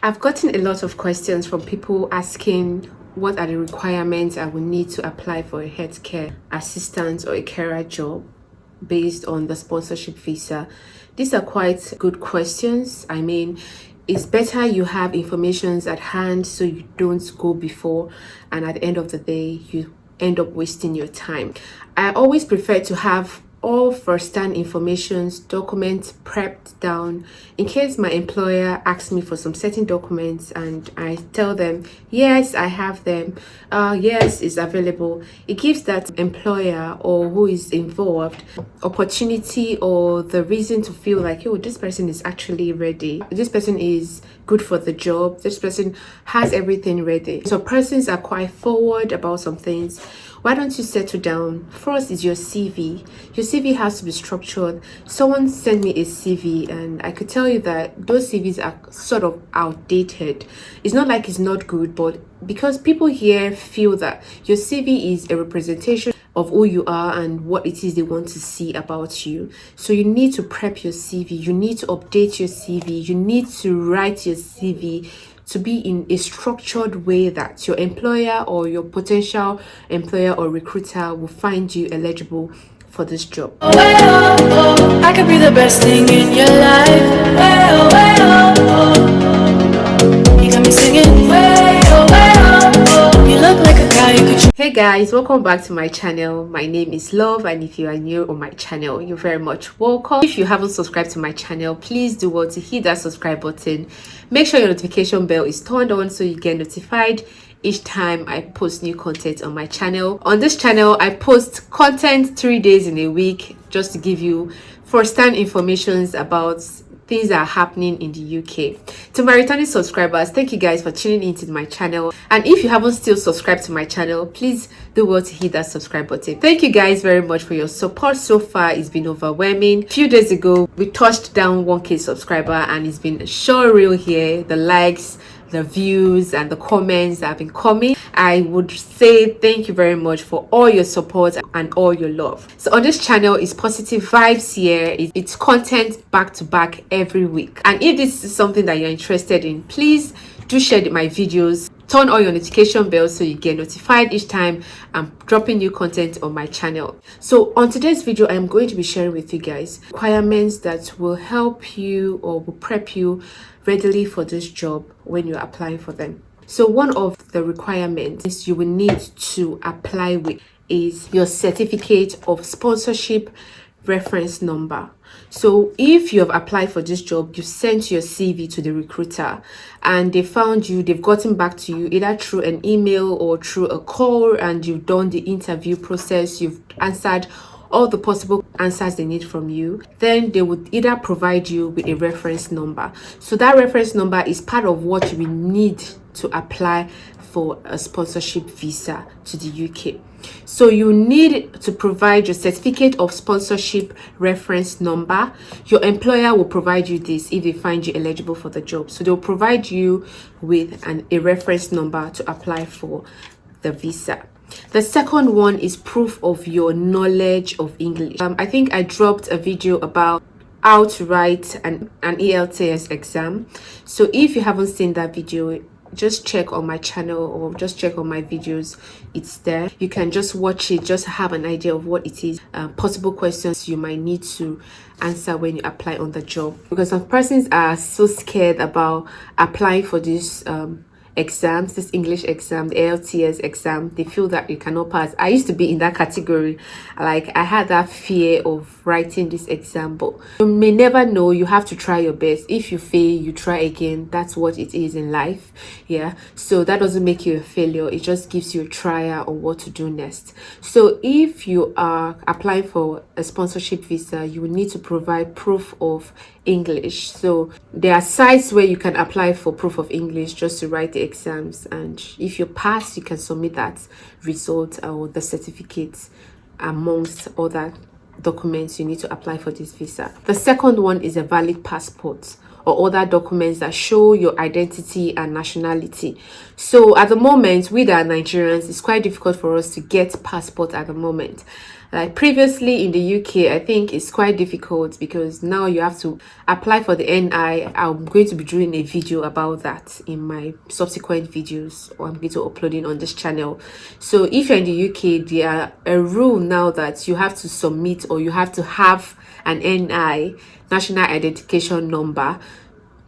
I've gotten a lot of questions from people asking what are the requirements I will need to apply for a healthcare assistant or a carer job based on the sponsorship visa. These are quite good questions. I mean, it's better you have informations at hand so you don't go before and at the end of the day you end up wasting your time. I always prefer to have all first-hand informations, documents prepped down in case my employer asks me for some certain documents and I tell them, yes, I have them, yes, it's available. It gives that employer or who is involved opportunity or the reason to feel like, oh, this person is actually ready. This person is good for the job. This person has everything ready. So persons are quite forward about some things. Why don't you settle down? First is your CV. Your CV has to be structured. Someone sent me a CV and I could tell you that those CVs are sort of outdated. It's not like it's not good, but because people here feel that your CV is a representation of who you are and what it is they want to see about you. So you need to prep your CV. You need to update your CV. You need to write your CV to be in a structured way that your employer or your potential employer or recruiter will find you eligible for this job. Oh, oh, oh, I could be the best thing in your life. Oh, oh, oh, you got me singing. Oh, oh, oh, you look like a guy you could. Hey guys, welcome back to my channel. My name is Love, and if you are new on my channel, you're very much welcome. If you haven't subscribed to my channel, please do well to hit that subscribe button. Make sure your notification bell is turned on so you get notified each time I post new content on my channel. On this channel, I post content 3 days in a week just to give you first-hand informations about things that are happening in the UK. To my returning subscribers, thank you guys for tuning into my channel. And if you haven't still subscribed to my channel, please do well to hit that subscribe button. Thank you guys very much for your support so far. It's been overwhelming. A few days ago, we touched down 1k subscriber and it's been so real here. The likes, the views and the comments that have been coming. I would say thank you very much for all your support and all your love. So on this channel is positive vibes here. It's content back to back every week. And if this is something that you're interested in, please do share my videos. Turn on your notification bell so you get notified each time I'm dropping new content on my channel. So on today's video, I'm going to be sharing with you guys requirements that will help you or will prep you readily for this job when you're applying for them. So one of the requirements you will need to apply with is your certificate of sponsorship reference number. So if you have applied for this job, you sent your CV to the recruiter and they found you, they've gotten back to you either through an email or through a call, and you've done the interview process, you've answered all the possible answers they need from you, then they would either provide you with a reference number. So that reference number is part of what you will need to apply for a sponsorship visa to the UK. So you need to provide your certificate of sponsorship reference number. Your employer will provide you this if they find you eligible for the job. So they'll provide you with a reference number to apply for the visa. The second one is proof of your knowledge of English. I think I dropped a video about how to write an ELTS exam. So if you haven't seen that video, just check on my channel or just check on my videos. It's there. You can just watch it, just have an idea of what it is, possible questions you might need to answer when you apply on the job, because some persons are so scared about applying for this exams, this English exam, the ALTS exam. They feel that you cannot pass. I used to be in that category. Like, I had that fear of writing this exam, but you may never know. You have to try your best. If you fail, you try again. That's what it is in life. Yeah, so that doesn't make you a failure. It just gives you a trial on what to do next. So if you are applying for a sponsorship visa, you will need to provide proof of English. So there are sites where you can apply for proof of English just to write the exams, and if you pass, you can submit that result or the certificates amongst other documents you need to apply for this visa. The second one is a valid passport or other documents that show your identity and nationality. So at the moment, we that are Nigerians, it's quite difficult for us to get passport at the moment. Like previously in the UK, I think it's quite difficult because now you have to apply for the NI. I'm going to be doing a video about that in my subsequent videos, or I'm going to upload it on this channel. So if you're in the UK, there are a rule now that you have to submit, or you have to have an NI, national identification number,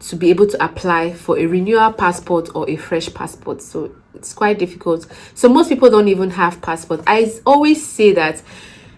to be able to apply for a renewal passport or a fresh passport. So it's quite difficult. So most people don't even have passport. I always say that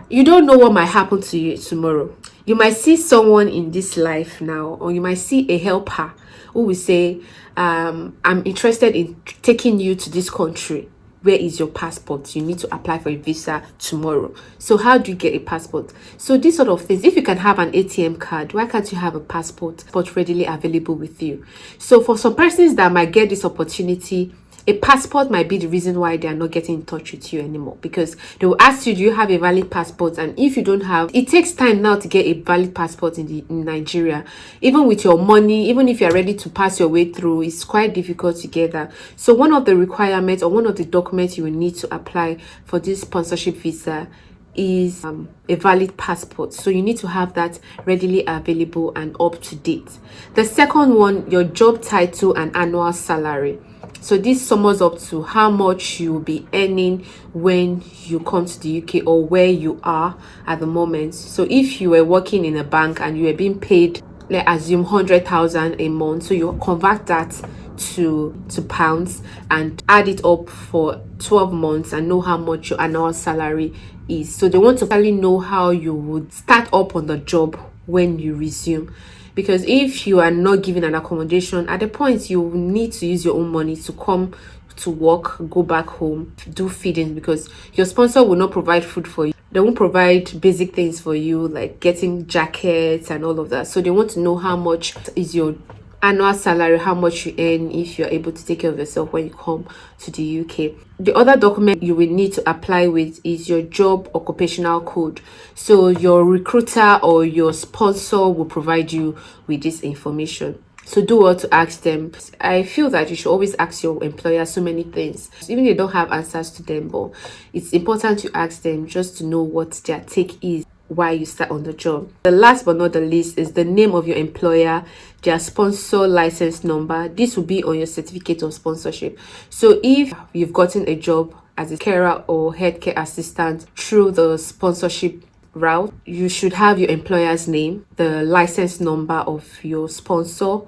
you don't know what might happen to you tomorrow. You might see someone in this life now, or you might see a helper who will say, I'm interested in taking you to this country. Where is your passport? You need to apply for a visa tomorrow. So how do you get a passport? So these sort of things, if you can have an ATM card, why can't you have a passport but readily available with you? So for some persons that might get this opportunity, a passport might be the reason why they are not getting in touch with you anymore, because they will ask you, do you have a valid passport? And if you don't have, it takes time now to get a valid passport in Nigeria. Even with your money, even if you are ready to pass your way through, it's quite difficult to get that. So one of the requirements, or one of the documents you will need to apply for this sponsorship visa is a valid passport. So you need to have that readily available and up to date. The second one, your job title and annual salary. So this sums up to how much you will be earning when you come to the UK, or where you are at the moment. So if you were working in a bank and you were being paid, let's assume 100,000 a month, so you convert that to pounds and add it up for 12 months and know how much your annual salary is. So they want to really know how you would start up on the job when you resume. Because if you are not given an accommodation, at the point you need to use your own money to come to work, go back home, do feeding, because your sponsor will not provide food for you. They won't provide basic things for you, like getting jackets and all of that. So they want to know how much is your annual salary, how much you earn, if you're able to take care of yourself when you come to the UK. The other document you will need to apply with is your job occupational code. So your recruiter or your sponsor will provide you with this information. So do well to ask them. I feel that you should always ask your employer so many things, even if you don't have answers to them, but it's important to ask them just to know what their take is while you start on the job. The last but not the least is the name of your employer, their sponsor license number. This will be on your certificate of sponsorship. So if you've gotten a job as a carer or healthcare assistant through the sponsorship route, you should have your employer's name, the license number of your sponsor,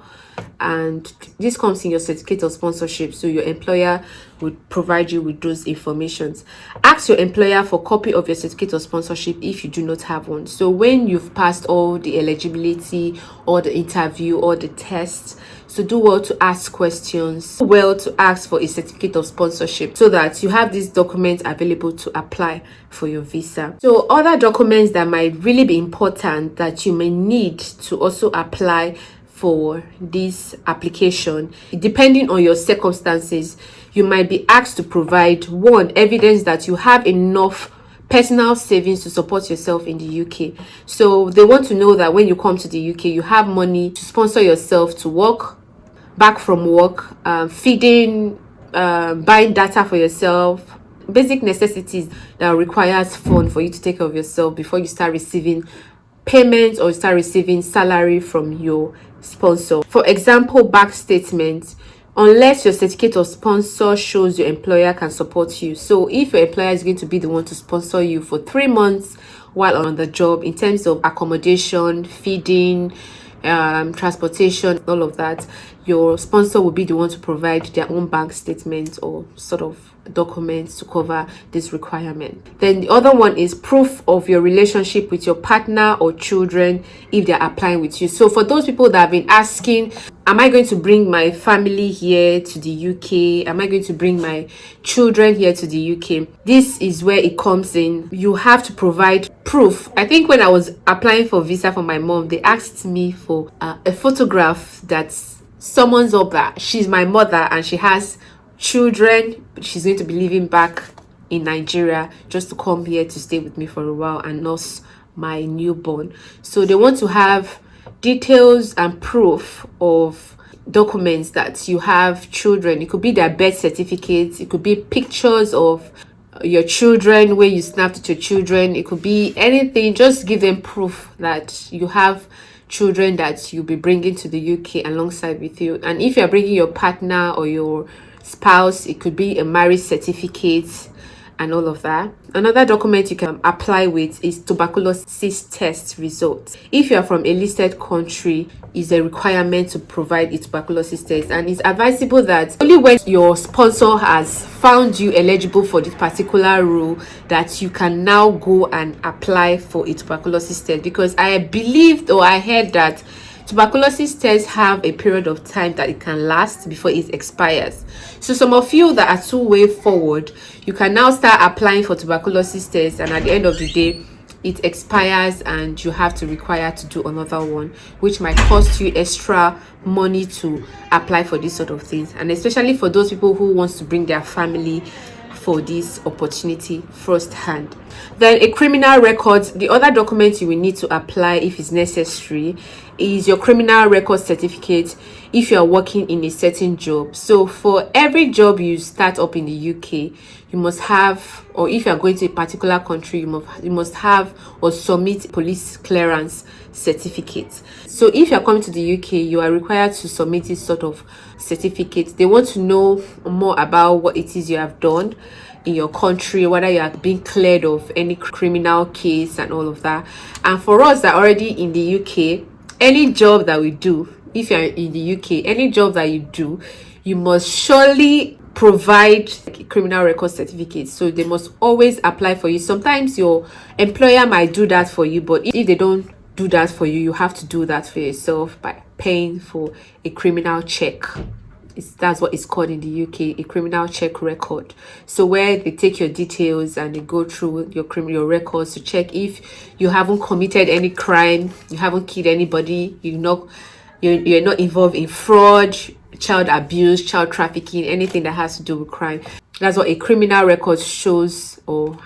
and this comes in your certificate of sponsorship. So your employer would provide you with those informations. Ask your employer for a copy of your certificate of sponsorship if you do not have one. So when you've passed all the eligibility or the interview or the tests, so do well to ask questions, do well to ask for a certificate of sponsorship, so that you have these documents available to apply for your visa. So other documents that might really be important that you may need to also apply for this application, depending on your circumstances, you might be asked to provide one, evidence that you have enough personal savings to support yourself in the UK. So they want to know that when you come to the UK, you have money to sponsor yourself to work, back from work, feeding, buying data for yourself, basic necessities that requires funds for you to take care of yourself before you start receiving payments or start receiving salary from your sponsor. For example, bank statements, unless your certificate of sponsor shows your employer can support you. So if your employer is going to be the one to sponsor you for 3 months while on the job, in terms of accommodation, feeding, transportation, all of that, your sponsor will be the one to provide their own bank statement or sort of documents to cover this requirement. Then the other one is proof of your relationship with your partner or children if they're applying with you. So for those people that have been asking, am I going to bring my family here to the UK? Am I going to bring my children here to the UK? This is where it comes in. You have to provide proof. I think when I was applying for visa for my mom, they asked me for a photograph that summons up that she's my mother and she has children. She's going to be living back in Nigeria just to come here to stay with me for a while and nurse my newborn. So they want to have details and proof of documents that you have children. It could be their birth certificates, it could be pictures of your children, where you snapped at your children. It could be anything. Just give them proof that you have children that you'll be bringing to the UK alongside with you. And if you're bringing your partner or your spouse, it could be a marriage certificate and all of that. Another document you can apply with is tuberculosis test results. If you are from a listed country, is a requirement to provide a tuberculosis test, and it's advisable that only when your sponsor has found you eligible for this particular role that you can now go and apply for a tuberculosis test, because I believed or I heard that tuberculosis tests have a period of time that it can last before it expires. So some of you that are too way forward, you can now start applying for tuberculosis tests, and at the end of the day it expires and you have to require to do another one, which might cost you extra money to apply for these sort of things. And especially for those people who wants to bring their family for this opportunity firsthand. Then a criminal record. The other document you will need to apply if it's necessary is your criminal record certificate if you are working in a certain job. So for every job you start up in the UK, you must have, or if you are going to a particular country, you must have or submit police clearance certificate. So if you are coming to the UK, you are required to submit this sort of certificate. They want to know more about what it is you have done in your country, whether you are being cleared of any criminal case and all of that. And for us that are already in the UK, any job that we do, if you're in the UK, any job that you do, you must surely provide a criminal record certificate. So they must always apply for you. Sometimes your employer might do that for you, but if they don't do that for you, you have to do that for yourself by paying for a criminal check. That's what it's called in the UK, a criminal check record. So where they take your details and they go through your criminal records to check if you haven't committed any crime, you haven't killed anybody, you're not involved in fraud, child abuse, child trafficking, anything that has to do with crime. That's what a criminal record shows or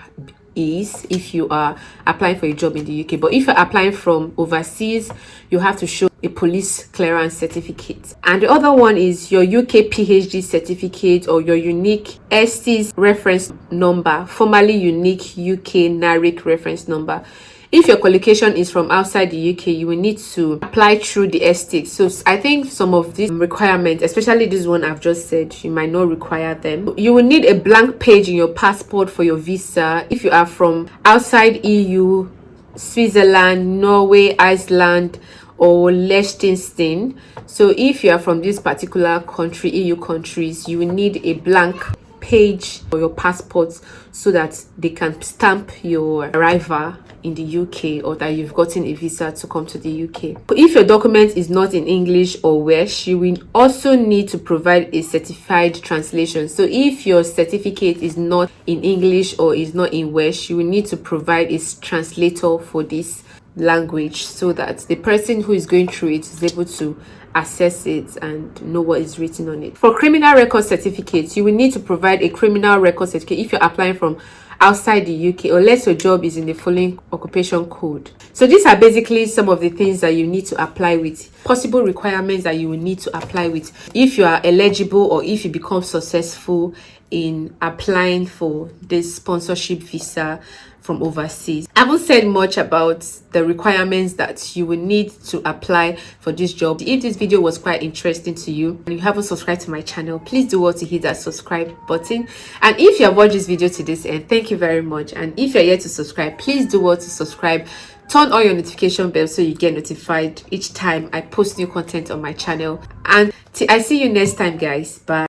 is if you are applying for a job in the UK. But if you're applying from overseas, you have to show a police clearance certificate. And the other one is your UK PhD certificate or your unique STs reference number, formerly unique UK NARIC reference number. If your qualification is from outside the UK, you will need to apply through the estate. So I think some of these requirements, especially this one I've just said, you might not require them. You will need a blank page in your passport for your visa. If you are from outside EU, Switzerland, Norway, Iceland, or Liechtenstein. So if you are from this particular country, EU countries, you will need a blank page for your passport so that they can stamp your arrival in the UK or that you've gotten a visa to come to the UK. But if your document is not in English or Welsh, you will also need to provide a certified translation. So if your certificate is not in English or is not in Welsh, you will need to provide a translator for this language so that the person who is going through it is able to access it and know what is written on it. For criminal record certificates, you will need to provide a criminal record certificate if you're applying from outside the UK, unless your job is in the following occupation code. So these are basically some of the things that you need to apply with, possible requirements that you will need to apply with if you are eligible or if you become successful in applying for this sponsorship visa from overseas. I haven't said much about the requirements that you will need to apply for this job. If this video was quite interesting to you and you haven't subscribed to my channel, please do well to hit that subscribe button. And if you have watched this video to this end, thank you very much. And if you're yet to subscribe, please do well to subscribe. Turn on your notification bell so you get notified each time I post new content on my channel. And I see you next time, guys. Bye.